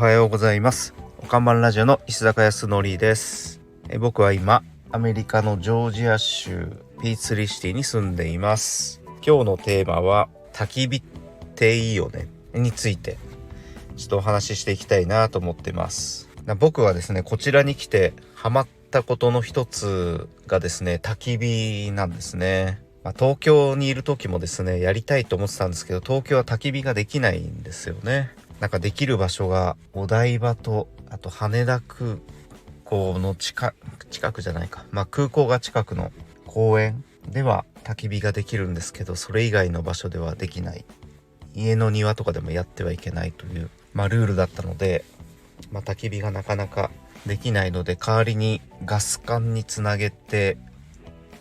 はようございます。おかんばんラジオの石坂康則です。僕は今アメリカのジョージア州ピーツリーシティに住んでいます。今日のテーマは焚き火っていいよねについてちょっとお話ししていきたいなと思ってます。僕はですね、こちらに来てハマったことの一つがですね、焚き火なんですね。東京にいる時もですね、やりたいと思ってたんですけど、東京は焚き火ができないんですよね。できる場所がお台場と、あと羽田空港の近くじゃないか、空港が近くの公園では焚き火ができるんですけど、それ以外の場所ではできない、家の庭とかでもやってはいけないという、ルールだったので、焚き火がなかなかできないので、代わりにガス管につなげて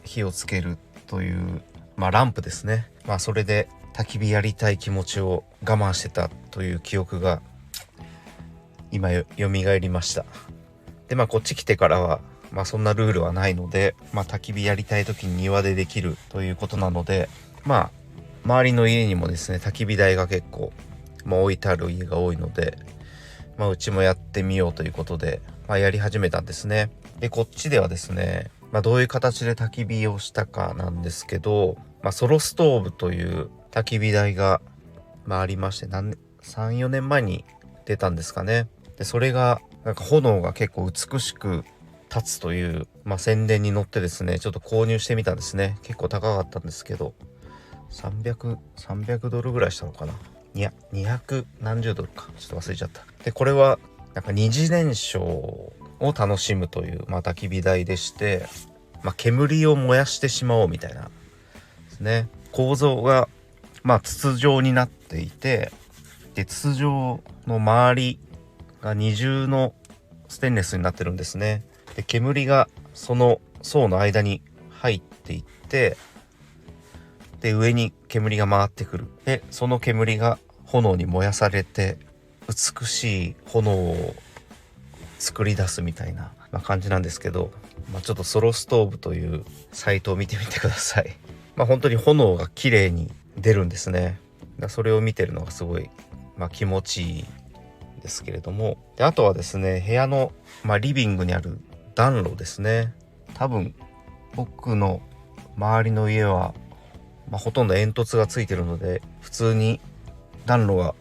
火をつけるという、ランプですね。それで焚き火やりたい気持ちを我慢してたという記憶が今蘇りました。でこっち来てからはそんなルールはないので、焚き火やりたい時に庭でできるということなので、周りの家にもですね、焚き火台が結構置いてある家が多いので、うちもやってみようということで、やり始めたんですね。でこっちではですね、どういう形で焚き火をしたかなんですけど、ソロストーブという焚き火台が、ありまして、3、4年前に出たんですかね。でそれが炎が結構美しく立つという、宣伝に乗ってですね、ちょっと購入してみたんですね。結構高かったんですけど、300ドルぐらいしたのかな。いや200何十ドルか、ちょっと忘れちゃった。でこれは二次燃焼を楽しむという、焚き火台でして、煙を燃やしてしまおうみたいなですね。構造が筒状になっていて、で筒状の周りが二重のステンレスになってるんですね。で煙がその層の間に入っていって、で上に煙が回ってくる。でその煙が炎に燃やされて美しい炎を作り出すみたいな、感じなんですけど、ちょっとソロストーブというサイトを見てみてください。本当に炎が綺麗に出るんですね。それを見てるのがすごい、気持ちいいですけれども、であとはですね、部屋の、リビングにある暖炉ですね。多分僕の周りの家は、ほとんど煙突がついてるので、普通に暖炉が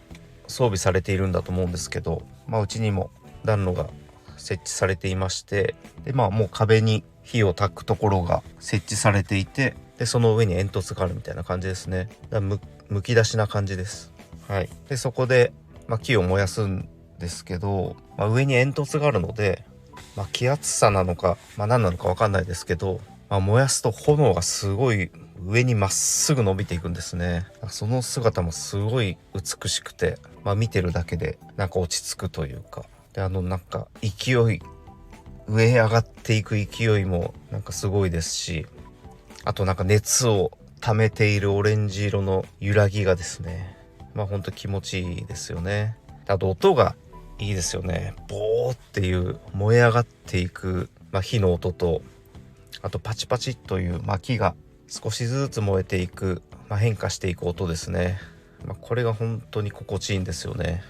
装備されているんだと思うんですけど、うちにも暖炉が設置されていまして、でもう壁に火を焚くところが設置されていて、でその上に煙突があるみたいな感じですね。むき出しな感じです。はい。でそこで、木を燃やすんですけど、上に煙突があるので、気圧差なのか、何なのか分かんないですけど、燃やすと炎がすごい上にまっすぐ伸びていくんですね。その姿もすごい美しくて、見てるだけで落ち着くというか、で勢い、上へ上がっていく勢いもすごいですし、あと熱を溜めているオレンジ色の揺らぎがですね、ほんと気持ちいいですよね。あと音がいいですよね。ボーっていう燃え上がっていく、火の音と、あとパチパチという木が少しずつ燃えていく、変化していく音ですね。これが本当に心地いいんですよね。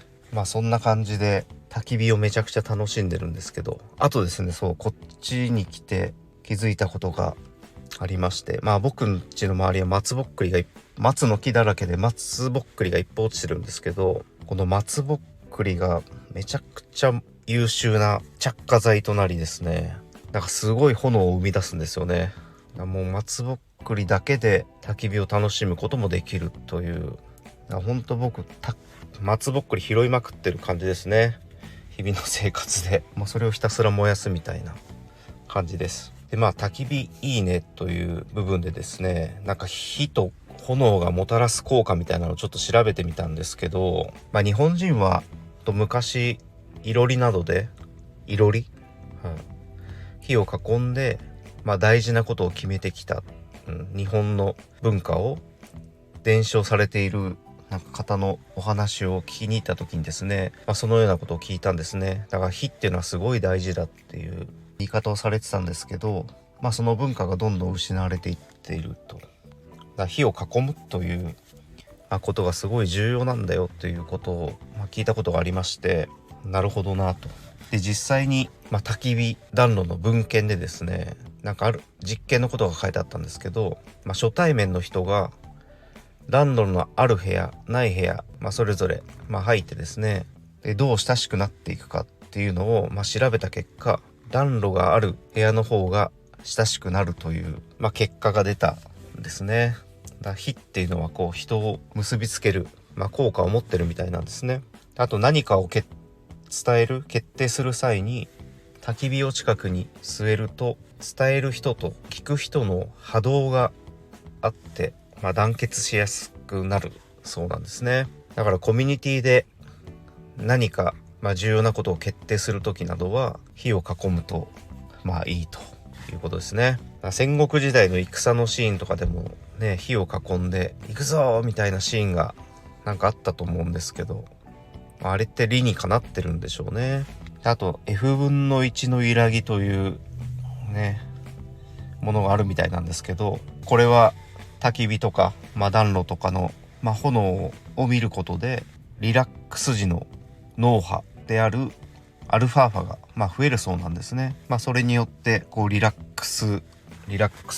そんな感じで焚き火をめちゃくちゃ楽しんでるんですけど、あとですね、こっちに来て気づいたことがありまして、僕ん家の周りは松の木だらけで松ぼっくりがいっぱい落ちてるんですけど、この松ぼっくりがめちゃくちゃ優秀な着火剤となりですね、すごい炎を生み出すんですよね。もう松ぼっくりだけで焚き火を楽しむこともできるという、本当僕松ぼっくり拾いまくってる感じですね。日々の生活で、それをひたすら燃やすみたいな感じです。で焚き火いいねという部分でですね、火と炎がもたらす効果みたいなのをちょっと調べてみたんですけど、日本人は昔いろりなどで火を囲んで、大事なことを決めてきた、日本の文化を伝承されている方のお話を聞きに行った時にですね、そのようなことを聞いたんですね。だから火っていうのはすごい大事だっていう言い方をされてたんですけど、その文化がどんどん失われていっていると。だから火を囲むということがすごい重要なんだよということを聞いたことがありまして、なるほどなと。で実際に、焚き火暖炉の文献でですね、なんかある実験のことが書いてあったんですけど、初対面の人が暖炉のある部屋ない部屋、それぞれ、入ってですね、でどう親しくなっていくかっていうのを、調べた結果、暖炉がある部屋の方が親しくなるという、結果が出たんですね。だから火っていうのはこう人を結びつける、効果を持ってるみたいなんですね。あと何かを決定する際に焚き火を近くに据えると、伝える人と聞く人の波動があって、団結しやすくなるそうなんですね。だからコミュニティで何か、重要なことを決定する時などは火を囲むといいということですね。戦国時代の戦のシーンとかでもね、火を囲んで行くぞみたいなシーンがなんかあったと思うんですけど、あれって理にかなってるんでしょうね。あと F 分の1の揺らぎというねものがあるみたいなんですけど、これは焚き火とか、暖炉とかの、炎を見ることでリラックス時の脳波であるアルファ波が、増えるそうなんですね。それによってこうリラックス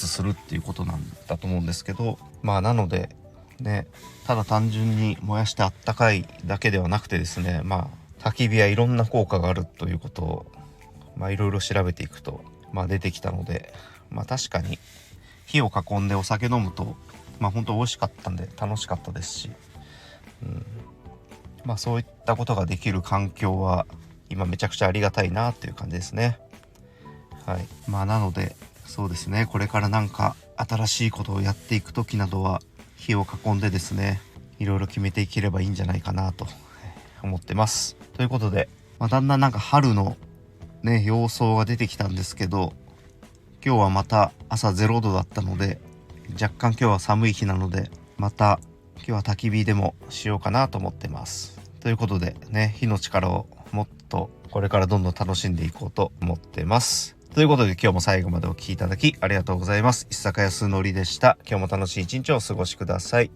するっていうことなんだと思うんですけど、なのでね、ただ単純に燃やしてあったかいだけではなくてですね、焚き火はいろんな効果があるということをいろいろ調べていくと出てきたので、確かに火を囲んでお酒飲むと本当美味しかったんで楽しかったですし、そういったことができる環境は今めちゃくちゃありがたいなっていう感じですね。はい。なのでそうですね、これからなんか新しいことをやっていく時などは火を囲んでですね、いろいろ決めていければいいんじゃないかなと思ってます。ということで、だんだんなんか春のね様相が出てきたんですけど、今日はまた朝0度だったので、若干今日は寒い日なので、また今日は焚き火でもしようかなと思ってます。ということでね、火の力をもっとこれからどんどん楽しんでいこうと思ってます。ということで今日も最後までお聞きいただきありがとうございます。石坂康則でした。今日も楽しい一日をお過ごしください。